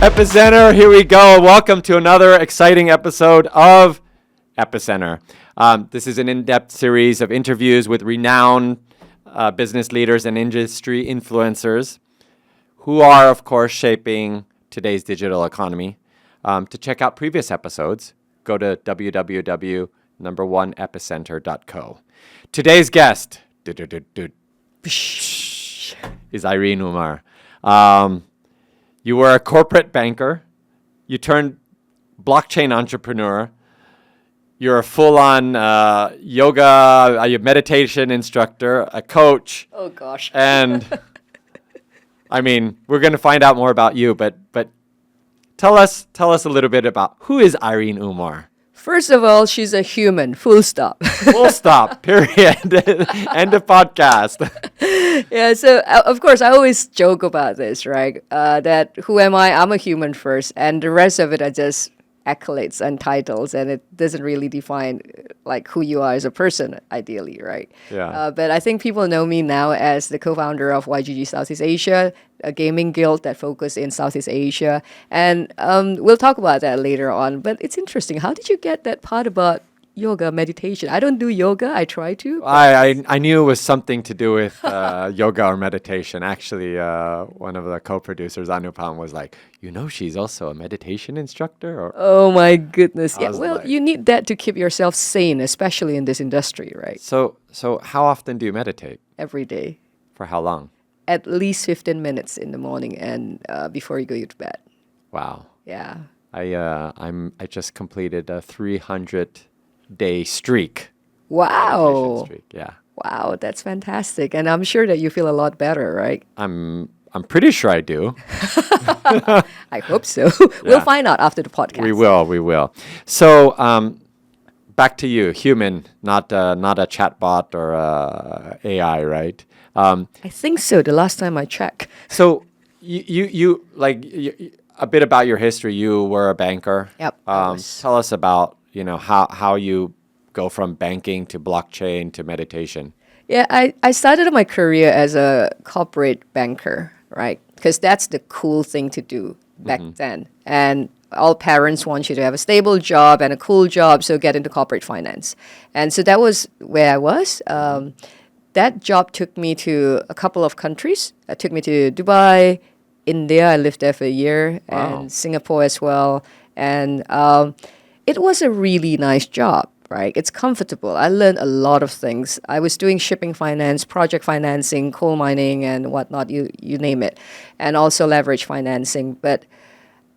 Epicenter, here we go. Welcome to another exciting episode of Epicenter. This is an in-depth series of interviews with renowned business leaders and industry influencers who are, of course, shaping today's digital economy. To check out previous episodes, go to www.oneepicenter.co. Today's guest is Irene Umar. You were a corporate banker. You turned blockchain entrepreneur. You're a full-on yoga, a meditation instructor, a coach. Oh gosh. And I mean, we're going to find out more about you, but tell us a little bit about who is Irene Umar. First of all, she's a human, full stop. Full stop, period. End of podcast. Yeah, so of course, I always joke about this, right? That who am I? I'm a human first, and the rest of it are just accolades and titles, and it doesn't really define like who you are as a person, ideally, right? Yeah. But I think people know me now as the co-founder of YGG Southeast Asia, a gaming guild that focuses in Southeast Asia, and we'll talk about that later on. But it's interesting. How did you get that part about yoga, meditation? I don't do yoga. I try to. I knew it was something to do with yoga or meditation. Actually, one of the co-producers, Anupam, was like, she's also a meditation instructor? Or Oh my goodness. Yeah, well, like- you need that to keep yourself sane, especially in this industry, right? So how often do you meditate? Every day. For how long? At least 15 minutes in the morning and before you go to bed. Wow. Yeah. I just completed a 300-day streak. Wow. Meditation streak. Yeah. Wow, that's fantastic. And I'm sure that you feel a lot better, right? I'm pretty sure I do. I hope so. We'll find out after the podcast. We will. So, back to you, human, not a chatbot or AI, right? I think so, the last time I checked. So, you a bit about your history. You were a banker. Yep. Tell us about how you go from banking to blockchain to meditation. Yeah, I started my career as a corporate banker, right? Because that's the cool thing to do back then. And all parents want you to have a stable job and a cool job, so get into corporate finance. And so that was where I was. That job took me to a couple of countries. It took me to Dubai, India. I lived there for a year, and Singapore as well. And it was a really nice job, right? It's comfortable. I learned a lot of things. I was doing shipping finance, project financing, coal mining, and whatnot, you name it, and also leverage financing. But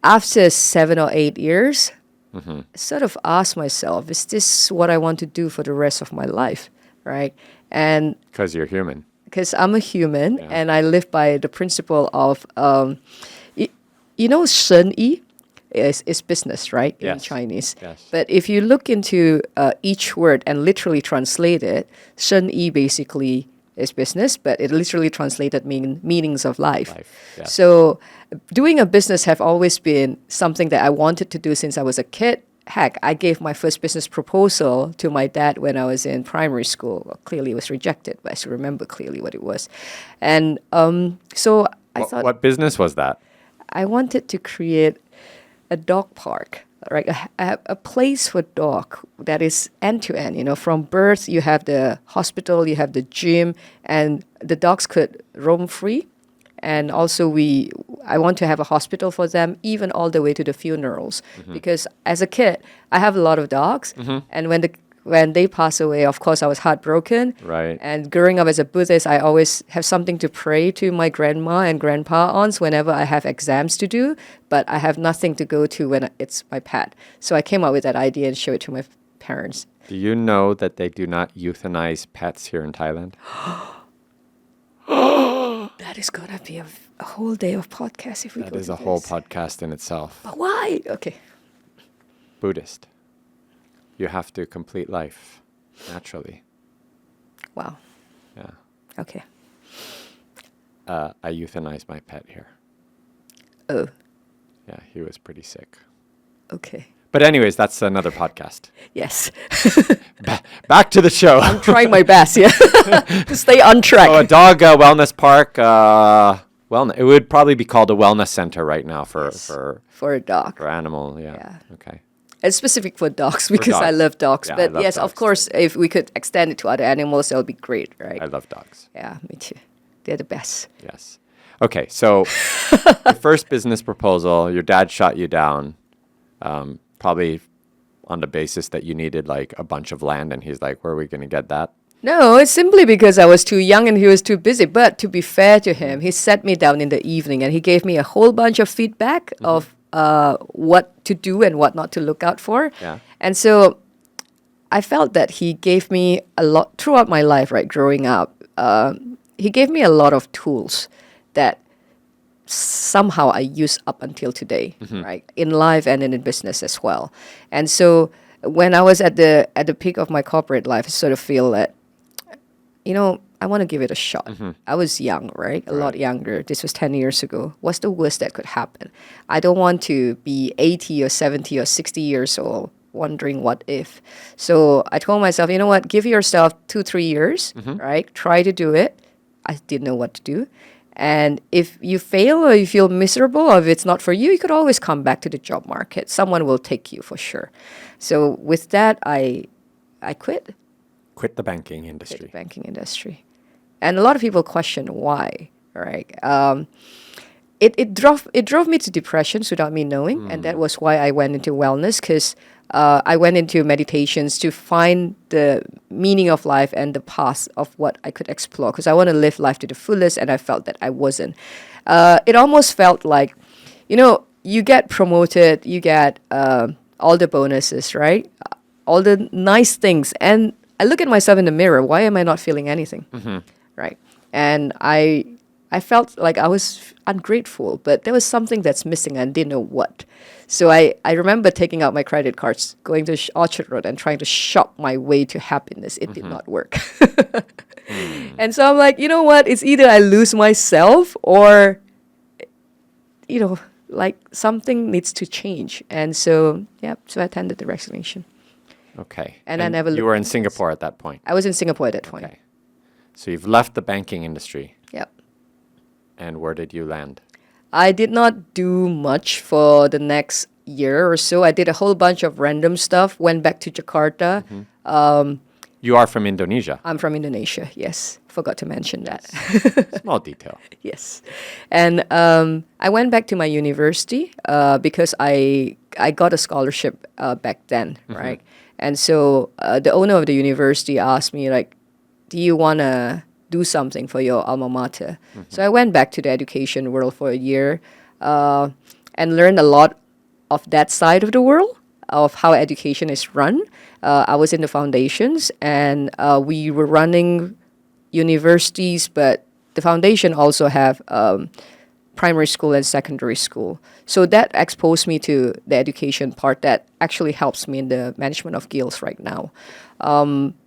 after 7 or 8 years, I sort of asked myself, is this what I want to do for the rest of my life, right? And Because you're human. because I'm a human and I live by the principle of, 生意 is business, right, in Yes. Chinese. Yes. But if you look into each word and literally translate it, 生意 basically is business, but it literally translated meanings of life. Yes. So doing a business have always been something that I wanted to do since I was a kid. Heck, I gave my first business proposal to my dad when I was in primary school. Well, clearly it was rejected, but I still remember clearly what it was. And so I thought What business was that? I wanted to create a dog park, right? A place for dog that is end to end. From birth, you have the hospital, you have the gym, and the dogs could roam free. And also I want to have a hospital for them, even all the way to the funerals. Because as a kid, I have a lot of dogs. And when they pass away, of course, I was heartbroken. Right. And growing up as a Buddhist, I always have something to pray to my grandma and grandpa on whenever I have exams to do. But I have nothing to go to when it's my pet. So I came up with that idea and showed it to my parents. Do you know that they do not euthanize pets here in Thailand? That is going to be a whole day of podcast if we go That is to a whole this. podcast in itself. But why? Okay. Buddhist. You have to complete life naturally. Wow. Yeah. Okay. I euthanized my pet here. Oh, Yeah, he was pretty sick. okay. But anyways, that's another podcast. Yes. Back to the show. I'm trying my best, yeah, to stay on track. So a dog wellness park. Well, it would probably be called a wellness center right now for a dog. for animal. Yeah. Yeah. Okay. It's specific for dogs because I dogs. love dogs. Yeah, I but love yes, dogs of course, if we could extend it to other animals, that would be great, right? I love dogs. Yeah, me too. They're the best. Yes. Okay. So your first business proposal, your dad shot you down, probably on the basis that you needed like a bunch of land, and he's like, "Where are we going to get that?" No, it's simply because I was too young and he was too busy. But to be fair to him, he sat me down in the evening and he gave me a whole bunch of feedback of what to do and what not to look out for. Yeah. And so I felt that he gave me a lot throughout my life, right, growing up. He gave me a lot of tools that somehow I use up until today, right, in life and in business as well. And so when I was at the peak of my corporate life, I sort of feel that, I want to give it a shot. I was young, right? A lot younger. This was 10 years ago. What's the worst that could happen? I don't want to be 80 or 70 or 60 years old wondering what if. So I told myself, you know what? Give yourself 2-3 years, right? Try to do it. I didn't know what to do. And if you fail or you feel miserable or if it's not for you, you could always come back to the job market. Someone will take you for sure. So with that, I quit. Quit the banking Quit industry. the banking industry. And a lot of people question why, right? It drove me to depressions without me knowing. And that was why I went into wellness, because I went into meditations to find the meaning of life and the path of what I could explore, because I want to live life to the fullest, and I felt that I wasn't. It almost felt like, you get promoted, you get all the bonuses, right? All the nice things. And I look at myself in the mirror. Why am I not feeling anything? Right? And I felt like I was ungrateful, but there was something that's missing and I didn't know what. So I remember taking out my credit cards, going to Orchard Road and trying to shop my way to happiness. It did not work. And so I'm like, you know what? It's either I lose myself or, like something needs to change. And so, so I attended the resignation. Okay. And I never You looked were in back. Singapore at that point. I was in Singapore at that point. Okay. So you've left the banking industry. Yep. And where did you land? I did not do much for the next year or so. I did a whole bunch of random stuff, went back to Jakarta. You are from Indonesia. I'm from Indonesia, yes. Forgot to mention that. Small detail. Yes. And I went back to my university because I got a scholarship back then, right? And so the owner of the university asked me, like, do you want to do something for your alma mater? So I went back to the education world for a year and learned a lot of that side of the world, of how education is run. I was in the foundations and we were running universities, but the foundation also have primary school and secondary school. So that exposed me to the education part that actually helps me in the management of guilds right now.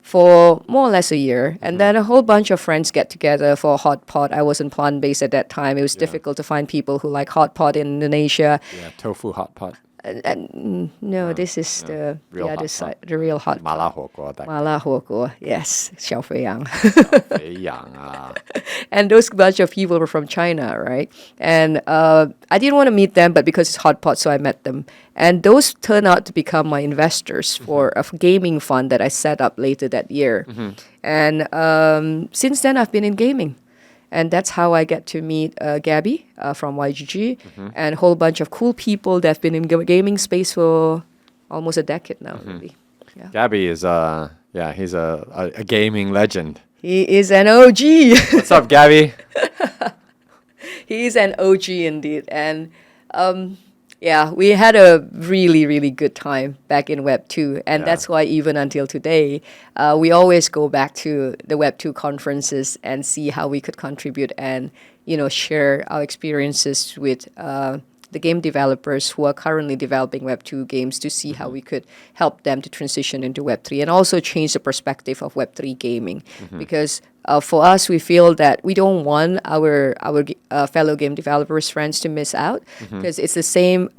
For more or less a year. And then a whole bunch of friends get together for a hot pot. I wasn't plant-based at that time. It was difficult to find people who like hot pot in Indonesia. Yeah, tofu hot pot. No, this is the Real other hot side, the real hot pot. Mala huoguo. That Mala huoguo, yes, 小肥羊. 肥羊啊. And those bunch of people were from China, right? And I didn't want to meet them, but because it's hot pot, so I met them. And those turned out to become my investors for a gaming fund that I set up later that year. And since then, I've been in gaming. And that's how I get to meet Gabby from YGG and a whole bunch of cool people that have been in gaming space for almost a decade now, really. Yeah. Gabby is he's a gaming legend. He is an OG. What's up, Gabby? He is an OG indeed. And we had a really, really good time back in Web2. And that's why even until today, we always go back to the Web2 conferences and see how we could contribute and, share our experiences with the game developers who are currently developing Web2 games to see how we could help them to transition into Web3 and also change the perspective of Web3 gaming. Because for us, we feel that we don't want our fellow game developers friends to miss out because it's the same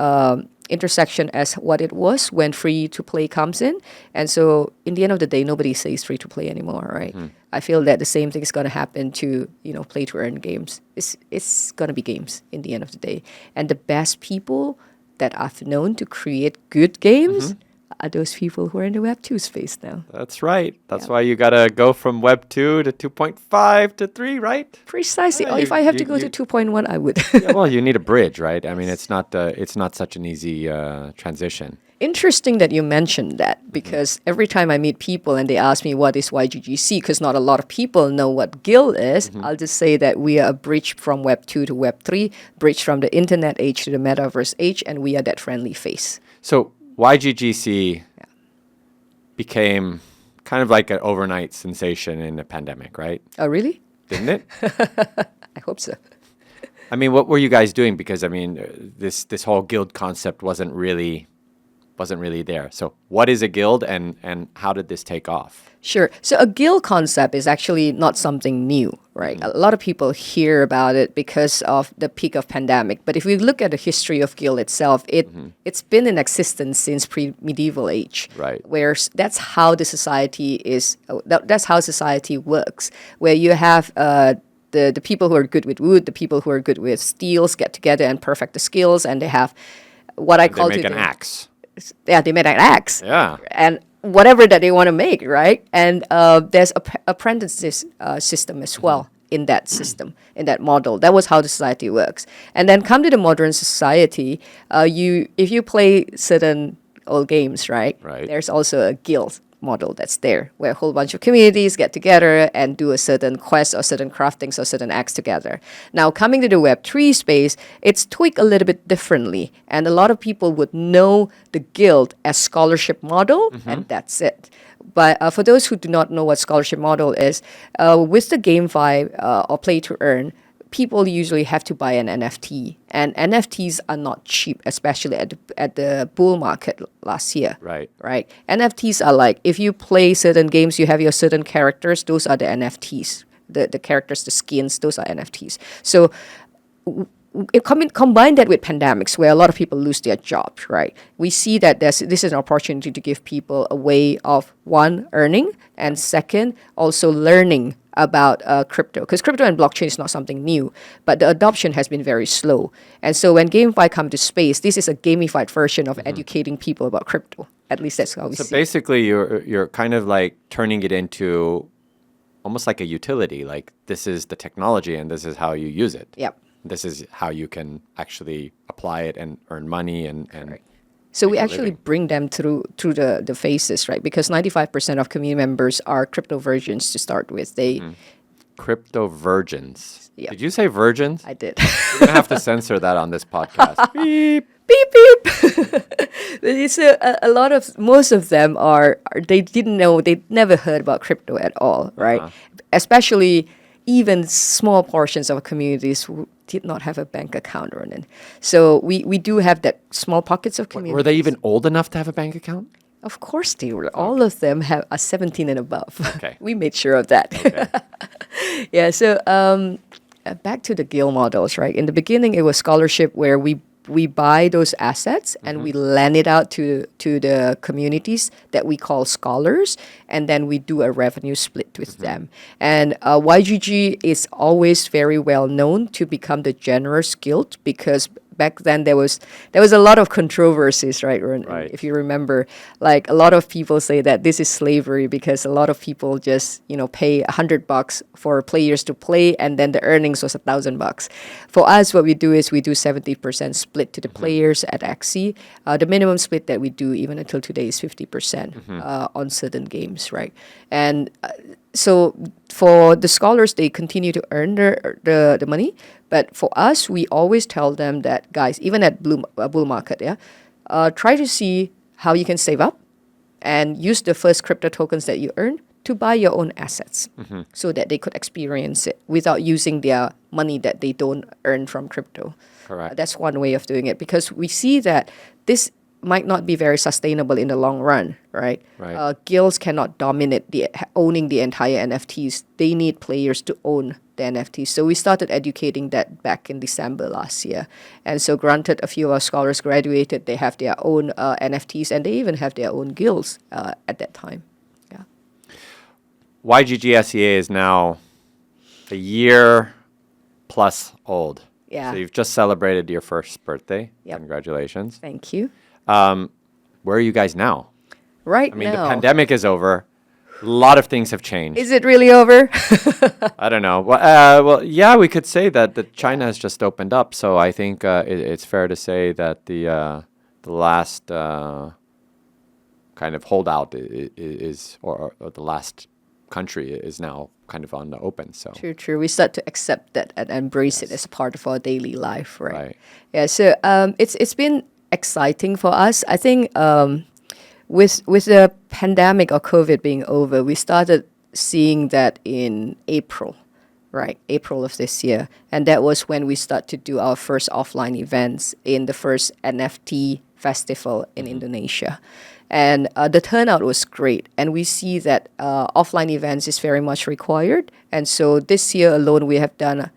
intersection as what it was when free to play comes in. And so in the end of the day, nobody says free to play anymore, right? I feel that the same thing is going to happen to, play to earn games. It's going to be games in the end of the day. And the best people that I've known to create good games are those people who are in the Web 2 space now. That's right. That's why you got to go from Web 2 to 2.5 to 3, right? Precisely. If I have to go to 2.1, I would. Yeah, well, you need a bridge, right? I mean, it's not such an easy transition. Interesting that you mentioned that, because every time I meet people and they ask me what is YGGC, because not a lot of people know what Guild is, I'll just say that we are a bridge from Web 2 to Web 3, bridge from the internet age to the metaverse age, and we are that friendly face. So YGGC became kind of like an overnight sensation in the pandemic, right? Oh, really? Didn't it? I hope so. I mean, what were you guys doing? Because I mean, this whole guild concept wasn't really there. So what is a guild, and how did this take off? Sure. So a guild concept is actually not something new, right? A lot of people hear about it because of the peak of pandemic. But if we look at the history of guild itself, it's been in existence since pre-medieval age. Right. Where that's how the society is. That's how society works. Where you have the people who are good with wood, the people who are good with steels get together and perfect the skills, and they have what I call they make an axe. Yeah, they made an axe. Yeah. And whatever that they want to make, right? And there's apprentices system as well in that system, in that model. That was how the society works. And then come to the modern society, if you play certain old games, right? There's also a guild model that's there, where a whole bunch of communities get together and do a certain quest or certain craftings or certain acts together. Now, coming to the Web3 space, it's tweaked a little bit differently. And a lot of people would know the guild as scholarship model, and that's it. But for those who do not know what scholarship model is, with the GameFi or play to earn, people usually have to buy an NFT, and NFTs are not cheap, especially at the bull market last year. Right. NFTs are like, if you play certain games, you have your certain characters, those are the NFTs. The characters, the skins, those are NFTs. So combine that with pandemics, where a lot of people lose their jobs, right? We see that this is an opportunity to give people a way of, one, earning, and second, also learning about crypto, because crypto and blockchain is not something new, but the adoption has been very slow. And so when GameFi come to space, this is a gamified version of educating people about crypto. At least that's how we see it. So basically, you're kind of like turning it into almost like a utility. Like, this is the technology, and this is how you use it. Yep. This is how you can actually apply it and earn money and So we actually bring them through the phases, right? Because 95% of community members are crypto virgins to start with. Crypto virgins. Yep. Did you say virgins? I did. We're going to have to censor that on this podcast. Beep. Beep, beep. It's most of them they didn't know, they never heard about crypto at all, right? Especially even small portions of communities who did not have a bank account or anything. So we do have that small pockets of communities. Were they even old enough to have a bank account? Of course they were. All of them are 17 and above. Okay. We made sure of that. Okay. Yeah, so back to the guild models, right? In the beginning, it was scholarship, where we buy those assets and we lend it out to the communities that we call scholars, and then we do a revenue split with them. And YGG is always very well known to become the generous guild, because back then there was a lot of controversies, right? If you remember, like, a lot of people say that this is slavery, because a lot of people just pay $100 for players to play, and then the earnings was $1,000. For us, what we do is we do 70% split to the players at XC. The minimum split that we do even until today is 50% on certain games, right? And so for the scholars, they continue to earn the money. But for us, we always tell them that, guys, even at bull market, try to see how you can save up and use the first crypto tokens that you earn to buy your own assets, so that they could experience it without using their money that they don't earn from crypto. Correct. That's one way of doing it, because we see that this might not be very sustainable in the long run, right? Right. Guilds cannot dominate owning the entire NFTs. They need players to own the NFTs. So we started educating that back in December last year. And so granted, a few of our scholars graduated. They have their own NFTs, and they even have their own guilds at that time. Yeah. YGGSEA is now a year plus old. Yeah. So you've just celebrated your first birthday. Yep. Congratulations. Thank you. Where are you guys now? Right I mean, now. the pandemic is over. A lot of things have changed. Is it really over? I don't know. Well, yeah, we could say that China has just opened up. So I think it's fair to say that the last kind of holdout or the last country is now kind of on the open. So True. We start to accept that and embrace it as a part of our daily life, right? Right. Yeah. So it's been exciting for us. I think with the pandemic or COVID being over, we started seeing that in April, right? April of this year, and that was when we start to do our first offline events in the first NFT festival in Indonesia. And the turnout was great. And we see that offline events is very much required. And so this year alone, we have done,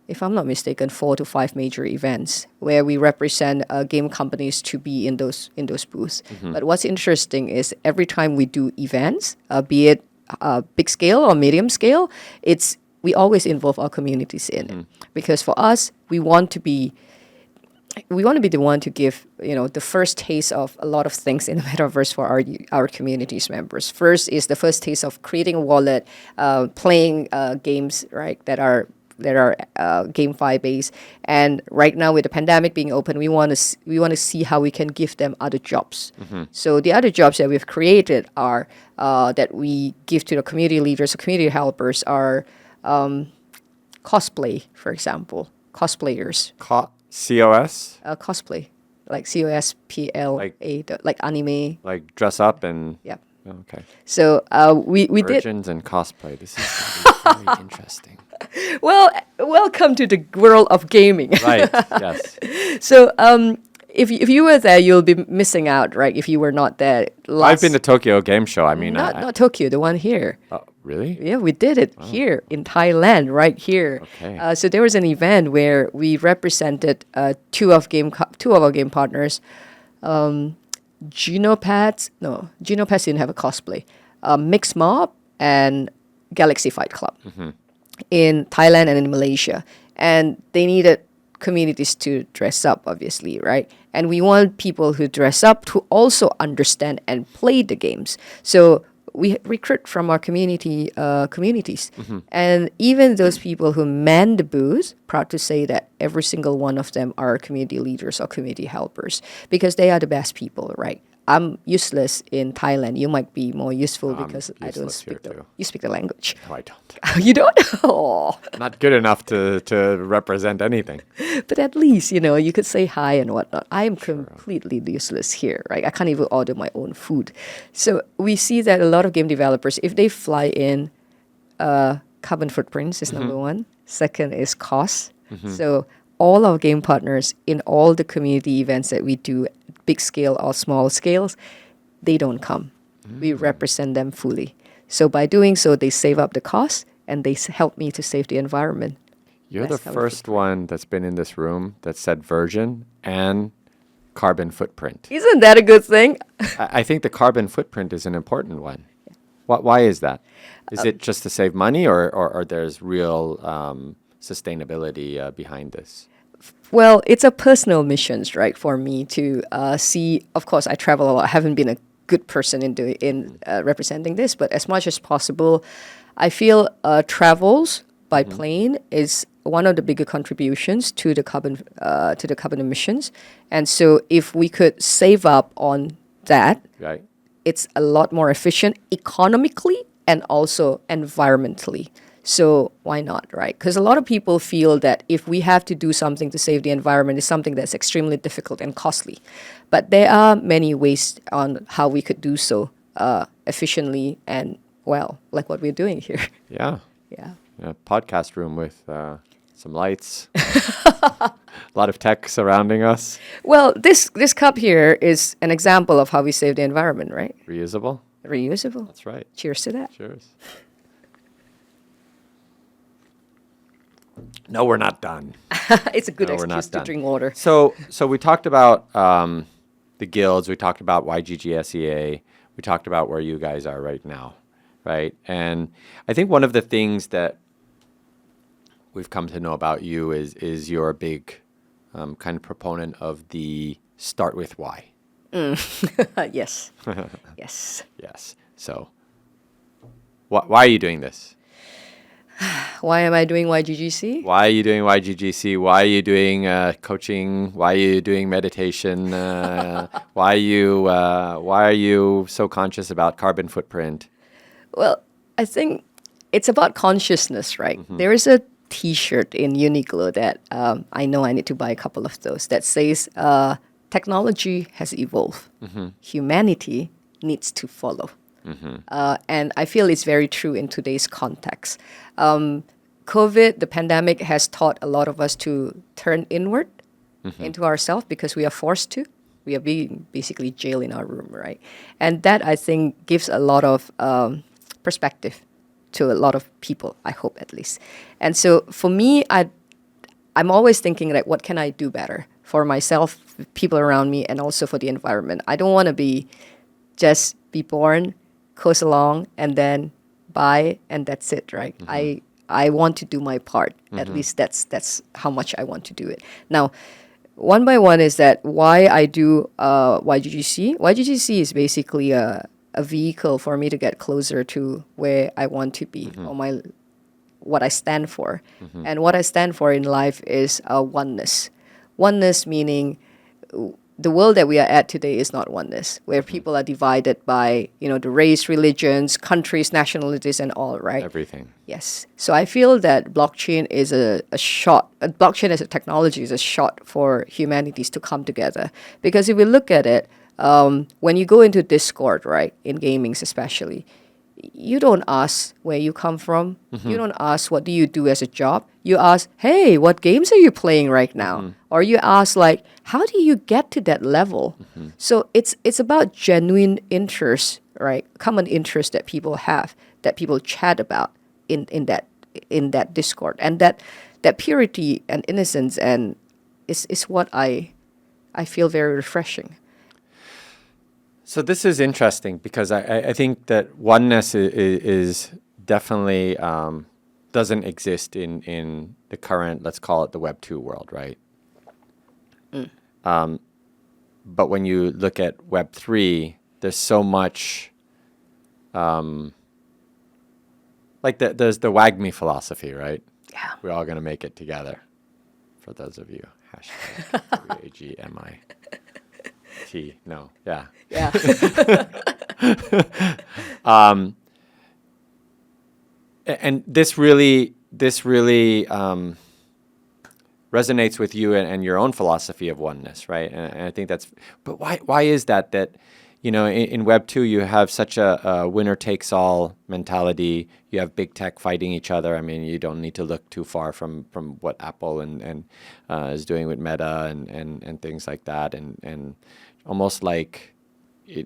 if I'm not mistaken, 4 to 5 major events where we represent game companies to be in those booths. But what's interesting is every time we do events, be it big scale or medium scale, we always involve our communities in it. Because for us, we want to be the one to give, the first taste of a lot of things in the metaverse for our community's members. First is the first taste of creating a wallet, playing games, right, that are GameFi based. And right now with the pandemic being open, we want to see how we can give them other jobs. So the other jobs that we've created are that we give to the community leaders, the community helpers are cosplay, for example, cosplayers. COS? Cosplay, like COSPLA, like anime. Like dress up and... Yeah. Okay. So we did. Virgins and cosplay. This is very interesting. Well, welcome to the world of gaming. Right. Yes. So if you were there, you'll be missing out, right? If you were not there. I've been to Tokyo Game Show. I mean, not Tokyo, the one here. Oh, really? Yeah, we did it here in Thailand, right here. Okay. So there was an event where we represented two of our game partners. Genopads didn't have a cosplay. Mixed Mob and Galaxy Fight Club in Thailand and in Malaysia. And they needed communities to dress up, obviously, right? And we want people who dress up to also understand and play the games. So we recruit from our communities. And even those people who man the booth, proud to say that every single one of them are community leaders or community helpers because they are the best people, right? I'm useless in Thailand. You might be more useful because I don't speak you speak the language. No, I don't. You don't? Oh. Not good enough to represent anything. But at least, you could say hi and whatnot. I am completely useless here, right? I can't even order my own food. So we see that a lot of game developers, if they fly in, carbon footprints is number one. Second is cost. So all our game partners in all the community events that we do, big scale or small scales, they don't come. We represent them fully. So by doing so, they save up the cost and they help me to save the environment. You're the first one that's been in this room that said virgin and carbon footprint. Isn't that a good thing? I think the carbon footprint is an important one. Why is that? Is it just to save money or there's real sustainability behind this? Well, it's a personal mission, right, for me to see. Of course, I travel a lot. I haven't been a good person in representing this, but as much as possible, I feel travels by plane is one of the bigger contributions to the carbon emissions. And so, if we could save up on that, Right. it's a lot more efficient economically and also environmentally. So why not, right? Because a lot of people feel that if we have to do something to save the environment, it's something that's extremely difficult and costly. But there are many ways on how we could do so efficiently and well, like what we're doing here. Yeah. Yeah. A podcast room with some lights. A lot of tech surrounding us. Well, this cup here is an example of how we save the environment, right? Reusable. Reusable. That's right. Cheers to that. Cheers. No, we're not done. It's a good No, we're not excuse to done. drink water. So we talked about the guilds. We talked about YGGSEA. We talked about where you guys are right now, right? And I think one of the things that we've come to know about you is you're a big kind of proponent of the start with why. Yes. Yes. Yes. So why are you doing this? Why am I doing YGGC? Why are you doing YGGC? Why are you doing coaching? Why are you doing meditation? Why are you so conscious about carbon footprint? Well, I think it's about consciousness, right? There is a T-shirt in Uniqlo that I know I need to buy a couple of those that says technology has evolved. Humanity needs to follow. And I feel it's very true in today's context. COVID, the pandemic, has taught a lot of us to turn inward into ourselves because we are forced to. We are being basically jailed in our room, right? And that, I think, gives a lot of perspective to a lot of people, I hope at least. And so for me, I'm always thinking, like, what can I do better for myself, people around me, and also for the environment? I don't want to be born, coast along, and then buy, and that's it, right? I want to do my part. At least that's how much I want to do it. Now, one by one is that why I do YGGC. YGGC is basically a vehicle for me to get closer to where I want to be, or what I stand for. And what I stand for in life is oneness. Oneness meaning the world that we are at today is not oneness, where people are divided by, the race, religions, countries, nationalities, and all, right? Everything. Yes. So I feel that blockchain is blockchain as a technology is a shot for humanities to come together. Because if we look at it, when you go into Discord, right, in gamings especially, you don't ask where you come from. You don't ask what do you do as a job. You ask, hey, what games are you playing right now? Or you ask, like, how do you get to that level? So it's about genuine interest, right? Common interest that people have, that people chat about in that Discord, and that purity and innocence and is what I feel very refreshing. So this is interesting because I think that oneness is definitely doesn't exist in the current, let's call it the Web2 world, right? But when you look at Web3, there's so much, there's the WAGMI philosophy, right? Yeah. We're all going to make it together. For those of you, hashtag WAGMI. No, yeah. Yeah. And this really resonates with you and your own philosophy of oneness, right? And I think that's. But why is that? That in Web 2 you have such a winner takes all mentality. You have big tech fighting each other. I mean, you don't need to look too far from what Apple and is doing with Meta and things like that. And almost like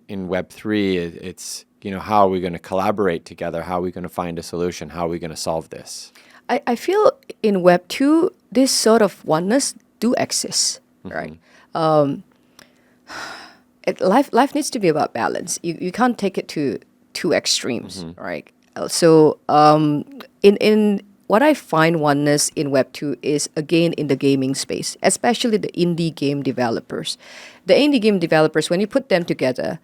in Web 3, it's how are we going to collaborate together? How are we going to find a solution? How are we going to solve this? I feel in Web 2, this sort of oneness do exist, right? Life needs to be about balance. You can't take it to two extremes, right? So in what I find oneness in Web 2 is, again, in the gaming space, especially the indie game developers. The indie game developers, when you put them together,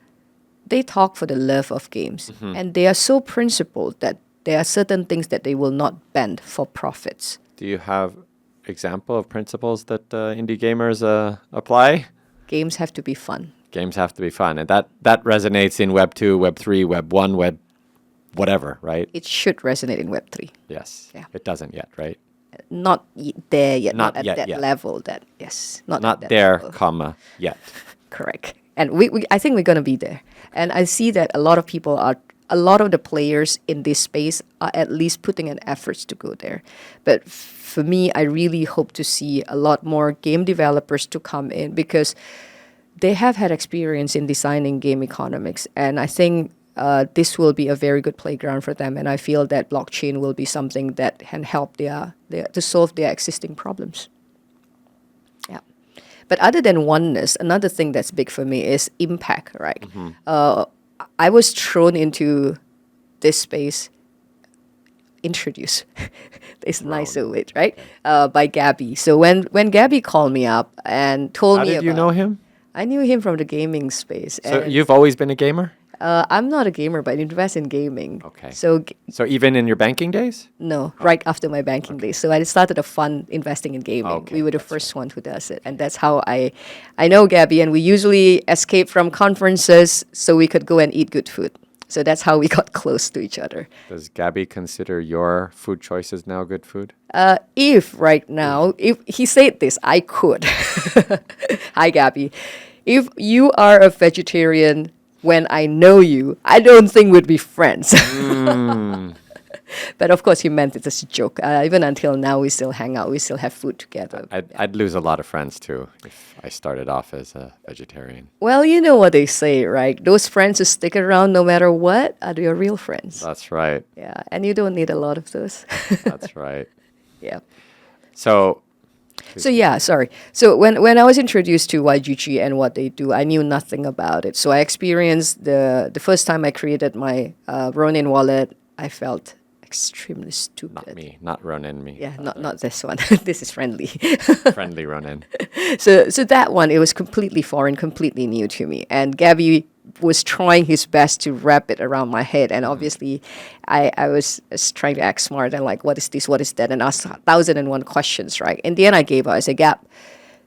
they talk for the love of games. And they are so principled that there are certain things that they will not bend for profits. Do you have example of principles that indie gamers apply? Games have to be fun. Games have to be fun. And that resonates in Web 2, Web 3, Web 1, Web whatever, right? It should resonate in Web 3. Yes. Yeah. It doesn't yet, right? Not there yet. Not Not, yet, at that yet. level. That yes. Not Not at that there, level. comma, yet. Correct. And I think we're going to be there. And I see that a lot of people a lot of the players in this space are at least putting an effort to go there. But for me, I really hope to see a lot more game developers to come in because they have had experience in designing game economics. And I think this will be a very good playground for them. And I feel that blockchain will be something that can help to solve their existing problems. Yeah. But other than oneness, another thing that's big for me is impact, right? I was thrown into this space, introduced, it's nicer way, right? By Gabby. So when Gabby called me up and told me How did you know him? I knew him from the gaming space. So you've always been a gamer? I'm not a gamer, but I invest in gaming. Okay. So even in your banking days? no, right after my banking days. So I started a fund investing in gaming. Okay, We were the first one who does it. And that's how I know Gabby. And we usually escape from conferences so we could go and eat good food. So that's how we got close to each other. Does Gabby consider your food choices now good food? If right now, if he said this, I could. Hi, Gabby. If you are a vegetarian when I know you, I don't think we'd be friends. But of course, he meant it as a joke. Even until now, we still hang out. We still have food together. I'd lose a lot of friends too if I started off as a vegetarian. Well, you know what they say, right? Those friends who stick around no matter what are your real friends. That's right. Yeah, and you don't need a lot of those. That's right. Yeah. So Yeah, sorry. So when I was introduced to YGG and what they do, I knew nothing about it. So I experienced the first time I created my Ronin wallet, I felt extremely stupid. not me, not Ronin me. Yeah, not this one. This is friendly. Friendly Ronin. So that one, it was completely foreign, completely new to me. And Gabby was trying his best to wrap it around my head. And obviously, I was trying to act smart and like, what is this, what is that? And ask 1,001 questions, right? In the end, I gave up. I said, Gab,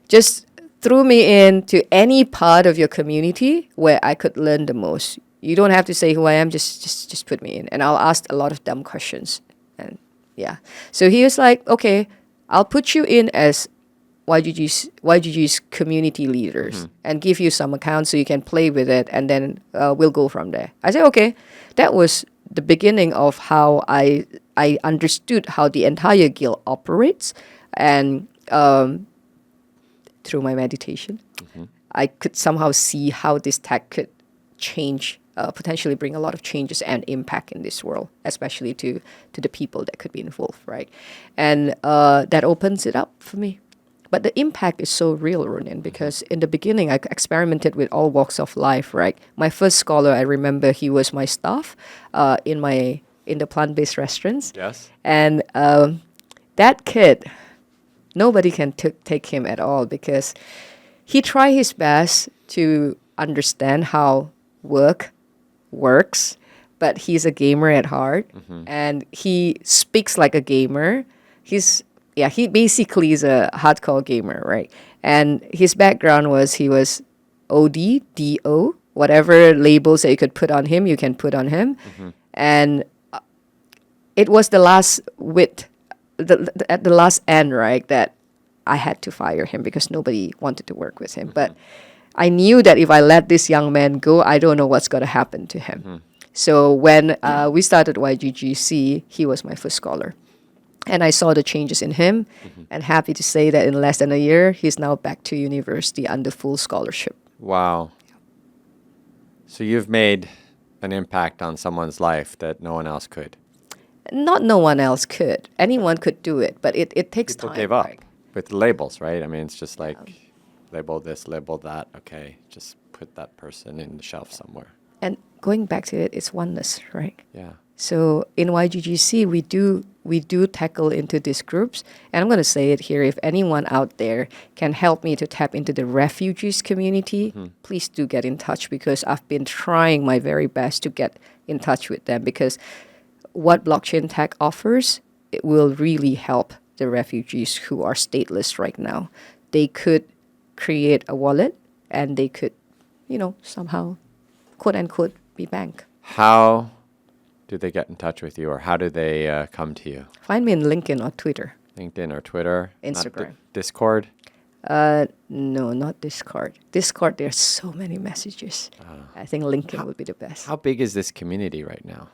just throw me into any part of your community where I could learn the most. You don't have to say who I am, just put me in. And I'll ask a lot of dumb questions. And yeah. So he was like, okay, I'll put you in as YGG's community leaders and give you some accounts so you can play with it, and then we'll go from there. I said, okay. That was the beginning of how I understood how the entire guild operates, and through my meditation, I could somehow see how this tech could change, potentially bring a lot of changes and impact in this world, especially to the people that could be involved, right? And that opens it up for me. But the impact is so real, Ronin, because in the beginning, I experimented with all walks of life, right? My first scholar, I remember he was my staff in the plant-based restaurants. Yes. And that kid, nobody can take him at all because he tried his best to understand how work works, but he's a gamer at heart, and he speaks like a gamer. He basically is a hardcore gamer, right? And his background was he was OD, DO, whatever labels that you could put on him, you can put on him. And it was the last at the last end, right, that I had to fire him because nobody wanted to work with him. But I knew that if I let this young man go, I don't know what's going to happen to him. So when we started YGGC, he was my first scholar. And I saw the changes in him, and happy to say that in less than a year, he's now back to university under full scholarship. Wow. So you've made an impact on someone's life that no one else could. Not no one else could. Anyone could do it, but it takes People time. gave up right? with the labels, right? I mean, it's just like label this, label that. Okay, just put that person in the shelf somewhere. And going back to it, it's oneness, right? Yeah. So in YGGC, we do tackle into these groups. And I'm going to say it here. If anyone out there can help me to tap into the refugees community, please do get in touch, because I've been trying my very best to get in touch with them, because what blockchain tech offers, it will really help the refugees who are stateless right now. They could create a wallet and they could, somehow, quote unquote, be banked. How do they get in touch with you, or how do they come to you? Find me in LinkedIn or Twitter. LinkedIn or Twitter? Instagram. Not Discord? No, not Discord. Discord, there's so many messages. I think LinkedIn would be the best. How big is this community right now?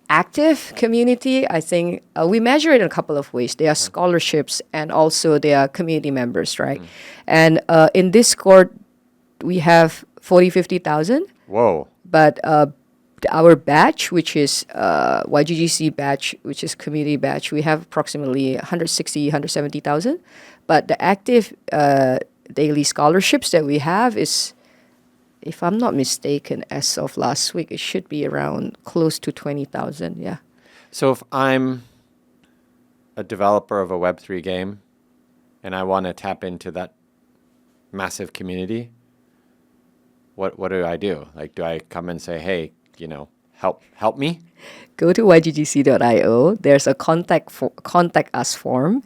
Active community, I think we measure it in a couple of ways. There are scholarships and also there are community members, right? And in Discord, we have 40,000-50,000. Whoa. But our batch, which is YGGC batch, which is community batch, we have approximately 160,000-170,000. But the active daily scholarships that we have is, if I'm not mistaken, as of last week, it should be around close to 20,000. Yeah. So if I'm a developer of a Web3 game and I want to tap into that massive community, what do I do? Like, do I come and say, hey, help me? Go to yggc.io. There's a contact us form.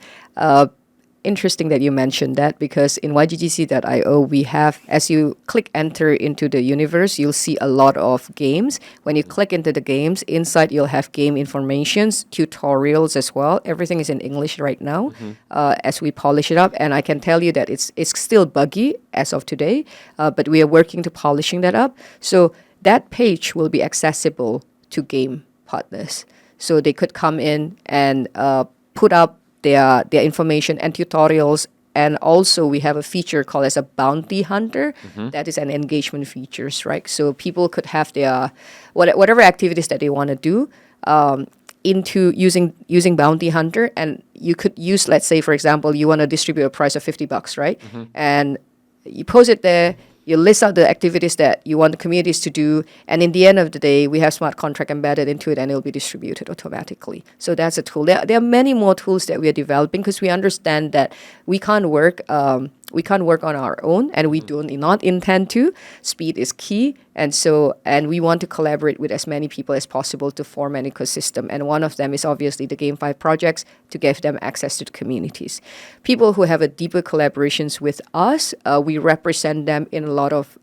Interesting that you mentioned that, because in yggc.io we have, as you click enter into the universe, you'll see a lot of games. When you click into the games, inside you'll have game informations, tutorials as well. Everything is in English right now as we polish it up. And I can tell you that it's still buggy as of today, but we are working to polishing that up. So that page will be accessible to game partners. So they could come in and put up their information and tutorials. And also we have a feature called as a bounty hunter. That is an engagement features, right? So people could have their whatever activities that they want to do into using bounty hunter. And you could use, let's say, for example, you want to distribute a prize of $50, right? And you post it there. You list out the activities that you want the communities to do, and in the end of the day, we have smart contract embedded into it, and it'll be distributed automatically. So that's a tool. There are many more tools that we are developing, because we understand that we can't work on our own, and we do not intend to. Speed is key, and we want to collaborate with as many people as possible to form an ecosystem. And one of them is obviously the GameFi projects, to give them access to the communities. People who have a deeper collaborations with us, we represent them in a lot of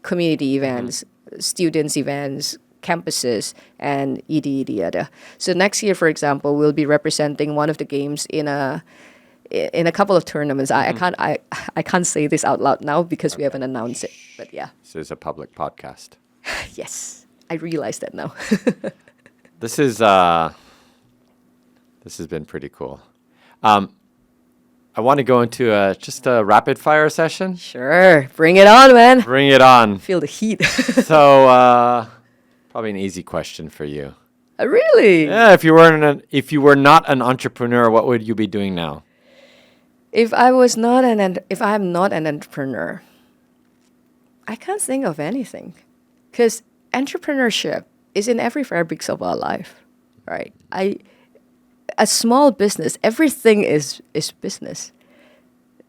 community events, students events, campuses, and ED. So next year, for example, we'll be representing one of the games in a couple of tournaments. I can't say this out loud now because we haven't announced it. But yeah. This is a public podcast. Yes, I realize that now. This has been pretty cool. I want to go into just a rapid fire session. Sure, bring it on, man. Bring it on. Feel the heat. So probably an easy question for you. Really? Yeah. If you were not an entrepreneur, what would you be doing now? If I'm not an entrepreneur, I can't think of anything, because entrepreneurship is in every fabrics of our life, right? A small business, everything is business.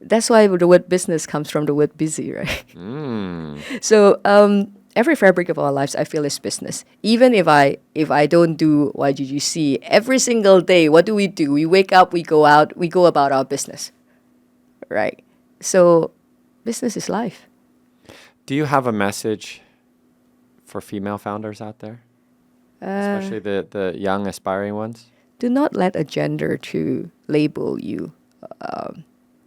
That's why the word business comes from the word busy, right? So every fabric of our lives, I feel, is business. Even if I don't do YGGC, every single day, what do? We wake up, we go out, we go about our business. Right. So business is life. Do you have a message for female founders out there? Especially the young aspiring ones? Do not let a gender to label you.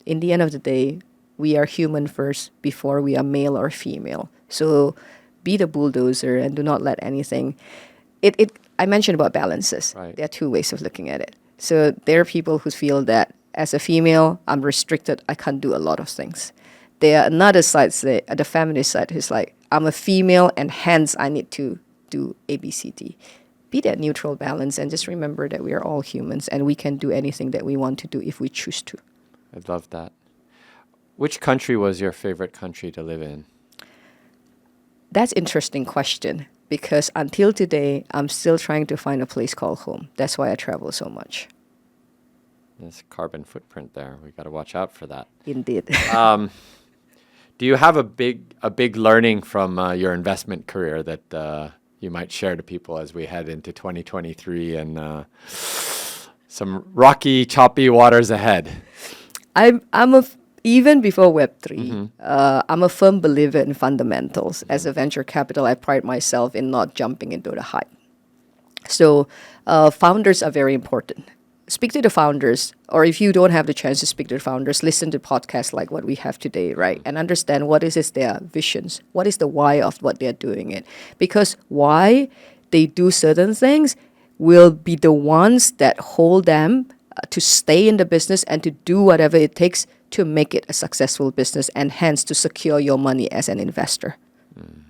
In the end of the day, we are human first before we are male or female. So be the bulldozer and do not let anything. I mentioned about balances. Right. There are two ways of looking at it. So there are people who feel that as a female, I'm restricted. I can't do a lot of things. There are another side, the feminist side, who's like, I'm a female and hence I need to do A, B, C, D. Be that neutral balance and just remember that we are all humans and we can do anything that we want to do if we choose to. I love that. Which country was your favorite country to live in? That's an interesting question, because until today, I'm still trying to find a place called home. That's why I travel so much. There's carbon footprint there. We got to watch out for that. Indeed. Do you have a big learning from your investment career that you might share to people as we head into 2023 and some rocky, choppy waters ahead? Even before Web3, I'm a firm believer in fundamentals. As a venture capital, I pride myself in not jumping into the hype. So founders are very important. speak to the founders, or if you don't have the chance to speak to the founders, listen to podcasts like what we have today, right? And understand what is their visions, what is the why of what they're doing it. Because why they do certain things will be the ones that hold them to stay in the business and to do whatever it takes to make it a successful business, and hence to secure your money as an investor,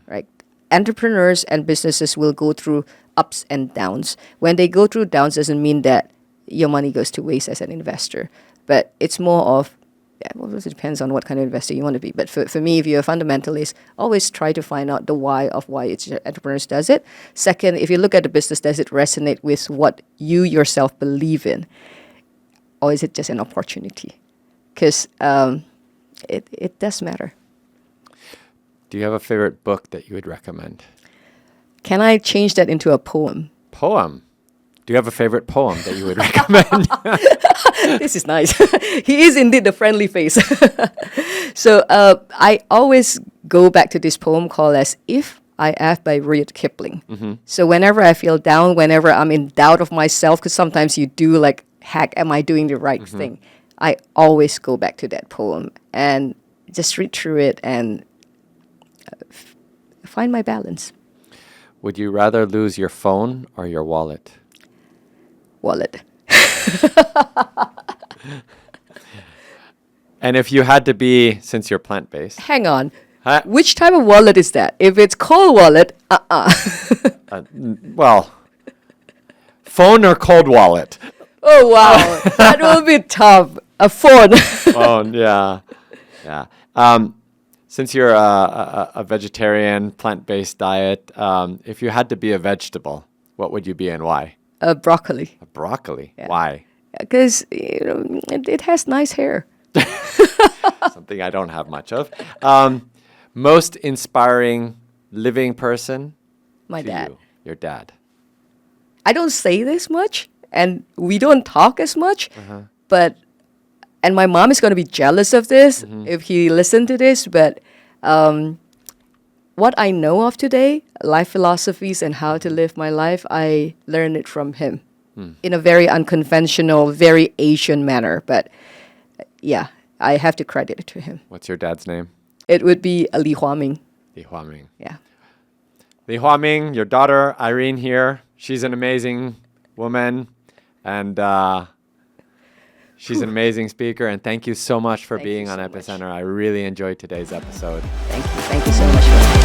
right? Entrepreneurs and businesses will go through ups and downs. When they go through downs, doesn't mean that your money goes to waste as an investor, but it's more of, it depends on what kind of investor you want to be. But for me, if you're a fundamentalist, always try to find out the why of why entrepreneurs does it. Second, if you look at the business, does it resonate with what you yourself believe in? Or is it just an opportunity? Because it does matter. Do you have a favorite book that you would recommend? Can I change that into a poem? Poem? Do you have a favorite poem that you would recommend? This is nice. He is indeed the friendly face. So I always go back to this poem called as If I Have by Rudyard Kipling. So whenever I feel down, whenever I'm in doubt of myself, because sometimes you do like, heck, am I doing the right thing? I always go back to that poem and just read through it and find my balance. Would you rather lose your phone or your wallet? Wallet. And if you had to be, since you're plant-based. Hang on. Huh? Which type of wallet is that? If it's cold wallet, Well, phone or cold wallet? Oh, wow. That will be tough. A phone. Phone, yeah. Since you're a vegetarian, plant-based diet, if you had to be a vegetable, what would you be and why? Broccoli. A broccoli. Yeah. Why? Because it has nice hair. Something I don't have much of. Most inspiring living person? My to dad. You. Your dad. I don't say this much, and we don't talk as much, but, and my mom is going to be jealous of this if he listened to this, but what I know of today, life philosophies and how to live my life, I learned it from him in a very unconventional, very Asian manner. But yeah, I have to credit it to him. What's your dad's name? It would be Li Huaming. Li Huaming. Yeah. Li Huaming, your daughter, Irene here. She's an amazing woman, and she's an amazing speaker. And thank you so much for being on Epicenter. I really enjoyed today's episode. Thank you. Thank you so much.